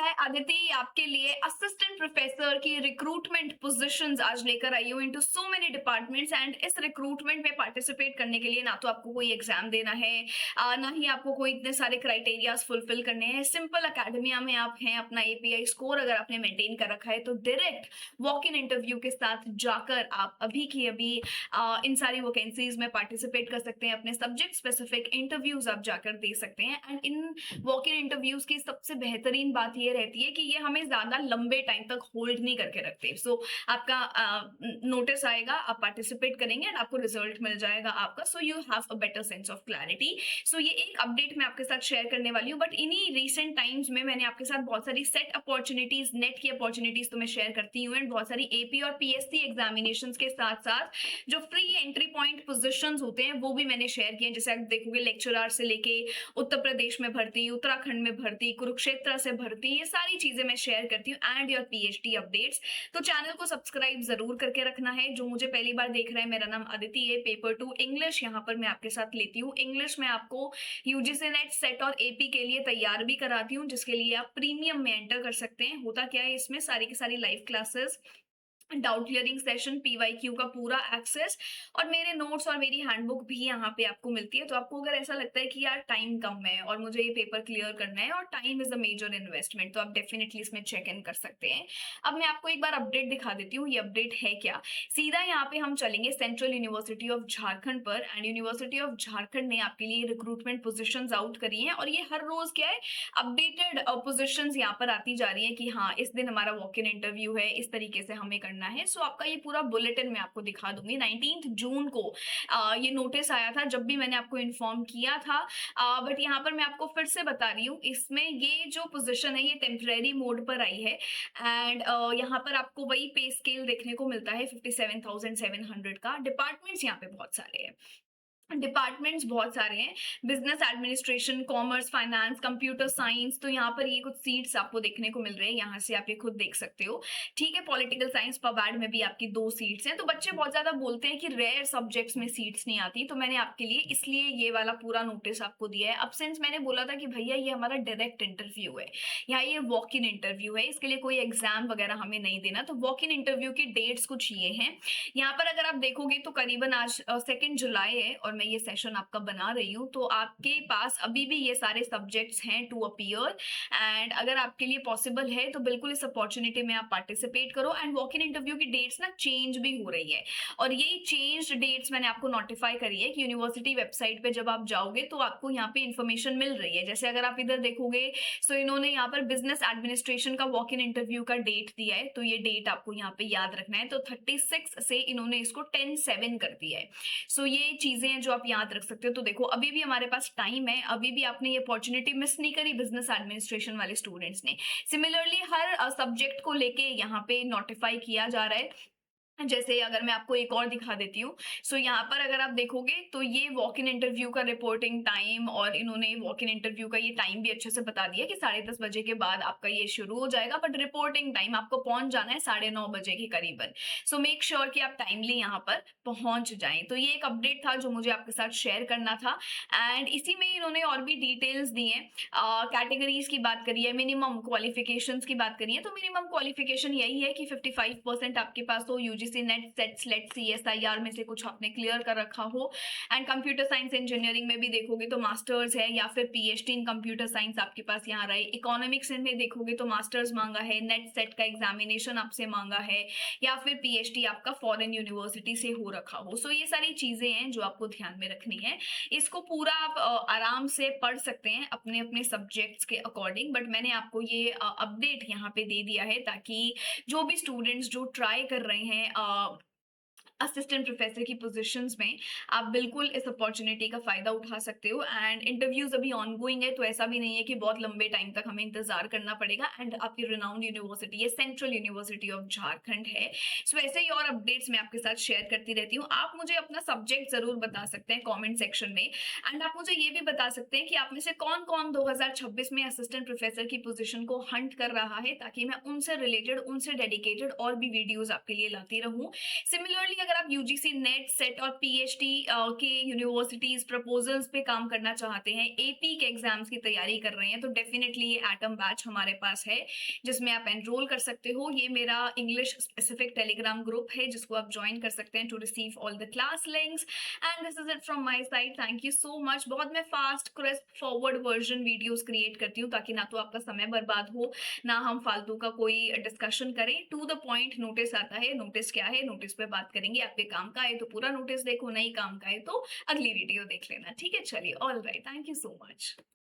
मैं अदिति आपके लिए असिस्टेंट प्रोफेसर की रिक्रूटमेंट पोजीशंस आज लेकर आई हूँ into so many departments. And इस रिक्रूटमेंट में पार्टिसिपेट करने के लिए ना तो आपको कोई एग्जाम देना है, ना ही आपको कोई इतने सारे क्राइटेरियाज फुलफिल करने हैं। सिंपल अकेडमिया में आप हैं, अपना एपीआई स्कोर अगर आपने मेंटेन कर रखा है तो डायरेक्ट वॉक इन इंटरव्यू के साथ जाकर आप अभी की अभी इन सारी वैकेंसीज में पार्टिसिपेट कर सकते हैं। अपने सब्जेक्ट स्पेसिफिक इंटरव्यूज आप जाकर दे सकते हैं। And in walk in interviews की सबसे बेहतरीन बात ये रहती है कि ये हमें ज्यादा लंबे टाइम तक होल्ड नहीं करके रखते। सो आपका नोटिस आएगा, आप पार्टिसिपेट करेंगे एंड आपको रिजल्ट मिल जाएगा आपका। So you have a better sense of clarity. So ये एक अपडेट मैं आपके साथ शेयर करने वाली हूँ, बट इन्हीं रिसेंट टाइम्स में मैंने आपके साथ बहुत सारी सेट अपॉर्चुनिटीज, नेट की अपॉर्चुनिटीज तो मैं शेयर करती हूँ, एंड बहुत सारी एपी और पीएससी एग्जामिनेशंस के साथ साथ जो फ्री एंट्री पॉइंट पोजीशंस होते हैं वो भी मैंने शेयर किए। जैसे आप देखोगे लेक्चरर से लेके उत्तर प्रदेश में भर्ती, उत्तराखंड में भर्ती, कुरुक्षेत्र से भर्ती, ये सारी चीजें मैं शेयर करती हूँ, एंड योर पीएचडी अपडेट्स। तो चैनल को सब्सक्राइब जरूर करके रखना है। जो मुझे पहली बार देख रहे हैं, मेरा नाम अदिति है। पेपर 2 इंग्लिश यहाँ पर मैं आपके साथ लेती हूँ। इंग्लिश में आपको यूजीसी नेट, सेट और एपी के लिए तैयार भी कराती हूँ, जिसके लिए आप प्रीमियम में एंटर कर सकते हैं। होता क्या है, इसमें सारी की सारी live classes, doubt clearing session, PYQ का पूरा एक्सेस और मेरे नोट्स और मेरी हैंडबुक भी यहाँ पे आपको मिलती है। तो आपको अगर ऐसा लगता है कि यार टाइम कम है और मुझे ये पेपर क्लियर करना है और time is a major investment, तो आप डेफिनेटली इसमें चेक इन कर सकते हैं। अब मैं आपको एक बार अपडेट दिखा देती हूँ, ये अपडेट है क्या। सीधा यहाँ पे हम चलेंगे सेंट्रल यूनिवर्सिटी ऑफ झारखंड पर, एंड यूनिवर्सिटी ऑफ झारखंड ने आपके लिए रिक्रूटमेंट पोजिशन आउट करी है, और ये हर रोज क्या है, अपडेटेड पोजिशन यहाँ पर आती जा रही है कि हाँ इस दिन हमारा वॉक इन इंटरव्यू है, इस तरीके से हमें करना है। सो आपका ये पूरा बुलेटिन मैं आपको दिखा दूंगी। 19 जून को ये नोटिस आया था, जब भी मैंने आपको इन्फॉर्म किया था, बट यहाँ पर मैं आपको फिर से बता रही हूँ, इसमें ये जो पोजीशन है ये टेम्परेरी मोड पर आई है। एंड यहाँ पर आपको वही पे स्केल देखने को मिलता है 57,700 का। डिपार्टमेंट्स यहाँ पे बहुत सारे हैं, डिपार्टमेंट्स बहुत सारे हैं, business administration, commerce, finance, computer science. तो यहाँ पर ये कुछ सीट्स आपको देखने को मिल रहे हैं, यहाँ से आप ये खुद देख सकते हो। ठीक है, पॉलिटिकल साइंस पबाड में भी आपकी 2 सीट्स हैं। तो बच्चे बहुत ज्यादा बोलते हैं कि रेयर सब्जेक्ट्स में सीट्स नहीं आती, तो मैंने आपके लिए इसलिए ये वाला पूरा नोटिस आपको दिया है। अब सिंस मैंने बोला था कि भैया ये हमारा डायरेक्ट इंटरव्यू है, यहाँ ये वॉक इन इंटरव्यू है, इसके लिए कोई एग्जाम वगैरह हमें नहीं देना, तो वॉक इन इंटरव्यू की डेट्स कुछ ये हैं। यहाँ पर अगर आप देखोगे तो करीबन आज 2 जुलाई है और मैं ये सेशन आपका बना रही हूँ, तो आपके पास अभी भी ये सारे सब्जेक्ट्स हैं टू अपीयर। एंड अगर आपके लिए पॉसिबल है तो बिल्कुल इस अपॉर्चुनिटी में आप पार्टिसिपेट करो। एंड वॉक इन इंटरव्यू की डेट्स ना चेंज भी हो रही है, और ये चेंज डेट्स मैंने आपको नोटिफाई करी है कि यूनिवर्सिटी वेबसाइट पे जब आप जाओगे तो आपको यहाँ पे इन्फॉर्मेशन मिल रही है। जैसे अगर आप इधर देखोगे, सो इन्होंने यहाँ पर बिजनेस एडमिनिस्ट्रेशन का वॉक इन इंटरव्यू का डेट दिया है, तो ये डेट आपको यहाँ पे याद रखना है। तो 36 से इन्होंने इसको 10/7 कर दिया है। सो ये चीजें हैं जो आप याद रख सकते हो। तो देखो अभी भी हमारे पास टाइम है, अभी भी आपने ये अपॉर्चुनिटी मिस नहीं करी बिजनेस एडमिनिस्ट्रेशन वाले स्टूडेंट्स ने। सिमिलरली हर सब्जेक्ट को लेके यहाँ पे नोटिफाई किया जा रहा है। जैसे अगर मैं आपको एक और दिखा देती हूँ, सो यहाँ पर अगर आप देखोगे तो ये वॉक इन इंटरव्यू का रिपोर्टिंग टाइम, और इन्होंने वॉक इन इंटरव्यू का ये टाइम भी अच्छे से बता दिया कि 10:30 बजे के बाद आपका ये शुरू हो जाएगा, बट रिपोर्टिंग टाइम आपको पहुंच जाना है 9:30 बजे के करीबन। सो मेक श्योर कि आप टाइमली यहाँ पर पहुंच जाएं। तो ये एक अपडेट था जो मुझे आपके साथ शेयर करना था। एंड इसी में इन्होंने और भी डिटेल्स दी हैं, कैटेगरीज की बात करी है, मिनिमम क्वालिफिकेशंस की बात करी है। तो मिनिमम क्वालिफिकेशन यही है कि 55% आपके पास हो, UGC net, set, slate, CSIR में से कुछ आपने क्लियर कर रखा हो। एंड कंप्यूटर साइंस इंजीनियरिंग में भी देखोगे तो मास्टर्स है या फिर पीएचडी इन कंप्यूटर साइंस आपके पास यहाँ रहे। इकोनॉमिक्स में देखोगे तो मास्टर्स मांगा है, नेट सेट का एग्जामिनेशन आपसे मांगा है, या फिर पीएचडी आपका फॉरेन यूनिवर्सिटी से हो रखा हो। सो ये सारी चीजें हैं जो आपको ध्यान में रखनी है। इसको पूरा आप आराम से पढ़ सकते हैं अपने अपने सब्जेक्ट्स के अकॉर्डिंग, बट मैंने आपको ये अपडेट यहाँ पे दे दिया है ताकि जो भी स्टूडेंट्स जो ट्राई कर रहे हैं असिस्टेंट प्रोफेसर की पोजीशंस में, आप बिल्कुल इस अपॉर्चुनिटी का फायदा उठा सकते हो। एंड इंटरव्यूज अभी ऑनगोइंग है, तो ऐसा भी नहीं है कि बहुत लंबे टाइम तक हमें इंतजार करना पड़ेगा। एंड आपकी रिनाउंड यूनिवर्सिटी है, सेंट्रल यूनिवर्सिटी ऑफ झारखंड है। सो ऐसे ही और अपडेट्स मैं आपके साथ शेयर करती रहती हूँ। आप मुझे अपना सब्जेक्ट जरूर बता सकते हैं कॉमेंट सेक्शन में, एंड आप मुझे ये भी बता सकते हैं कि आप में से कौन कौन 2026 में असिस्टेंट प्रोफेसर की पोजीशन को हंट कर रहा है, ताकि मैं उनसे रिलेटेड, उनसे डेडिकेटेड और भी वीडियोज आपके लिए लाती रहूं। सिमिलरली अगर आप यूजीसी नेट, सेट और पीएचडी के यूनिवर्सिटीज प्रपोजल्स पे काम करना चाहते हैं, एपी के एग्जाम्स की तैयारी कर रहे हैं, तो डेफिनेटली ये एटम बैच हमारे पास है, जिसमें आप एनरोल कर सकते हो। ये मेरा इंग्लिश स्पेसिफिक टेलीग्राम ग्रुप है, जिसको आप ज्वाइन कर सकते हैं to receive all the class links. And this is it from my side, thank you so much. बहुत मैं fast crisp forward version videos create करती हूँ, ताकि ना तो आपका समय बर्बाद हो, ना हम फालतू का कोई डिस्कशन करें। टू द पॉइंट नोटिस आता है, नोटिस क्या है, नोटिस पे बात करेंगे। आपके काम का है तो पूरा नोटिस देखो, नहीं काम का है तो अगली वीडियो देख लेना, ठीक है? चलिए, all right, thank you so much.